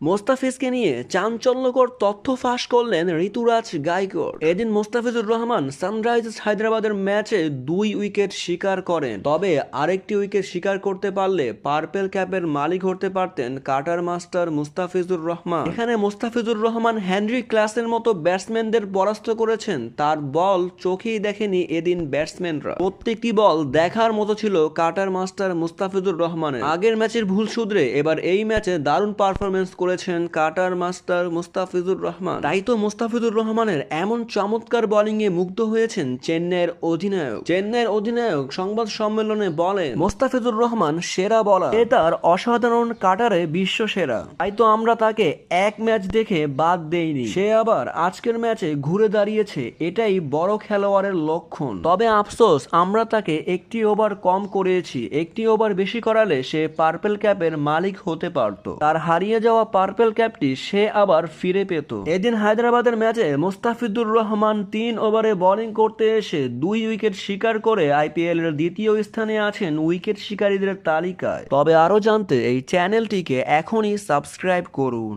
মোস্তাফিজকে নিয়ে চাঞ্চল্যকর তথ্য ফাঁস করলেন ঋতুরাজ গাইকোয়াড়। এদিন মোস্তাফিজুর রহমান সানরাইজার্স হায়দ্রাবাদের ম্যাচে 2 উইকেট শিকার করেন। তবে আরেকটি উইকেট শিকার করতে পারলে পার্পেল ক্যাপের মালিক হতে পারতেন কাটার মাস্টার মুস্তাফিজুর রহমান। এখানে মুস্তাফিজুর রহমান হেনরি ক্লাসের মতো ব্যাটসম্যানদের পরাস্ত করেছেন। তার বল চোখেই দেখেনি এদিন ব্যাটসম্যানরা। প্রত্যেকটি বল দেখার মতো ছিল কাটার মাস্টার মুস্তাফিজুর রহমানের। আগের ম্যাচের ভুল শুধরে এবার এই ম্যাচে দারুণ পারফরমেন্স করেছেন কাটার মাস্টার মুস্তাফিজুর রহমান। তাই তো মুস্তাফিজুর রহমানের এমন চমৎকার বোলিং এ মুগ্ধ হয়েছেন চেন্নাইয়ের অধিনায়ক সংবাদ সম্মেলনে বলেন, মোস্তাফিজুর রহমান সেরা বলার, এ তার অসাধারণ কাটারে বিশ্ব সেরা। তাই তো আমরা তাকে এক ম্যাচ দেখে বাদ দেইনি, সে আবার আজকের ম্যাচে ঘুরে দাঁড়িয়েছে, এটাই বড় খেলোয়াড়ের লক্ষণ। তবে আফসোস আমরা তাকে একটি ওভার কম করিয়েছি, একটি ওভার বেশি করালে সে পার্পেল ক্যাপের মালিক হতে পারত। তার হারিয়ে যাওয়া পার্পেল ক্যাপটি সে আবার ফিরে পেত। এদিন হায়দ্রাবাদের ম্যাচে মুস্তাফিজুর রহমান 3 ওভারে বোলিং করতে এসে 2 উইকেট শিকার করে আইপিএল এর দ্বিতীয় স্থানে আছেন উইকেট শিকারীদের তালিকায়। তবে আরো জানতে এই চ্যানেলটিকে এখনই সাবস্ক্রাইব করুন।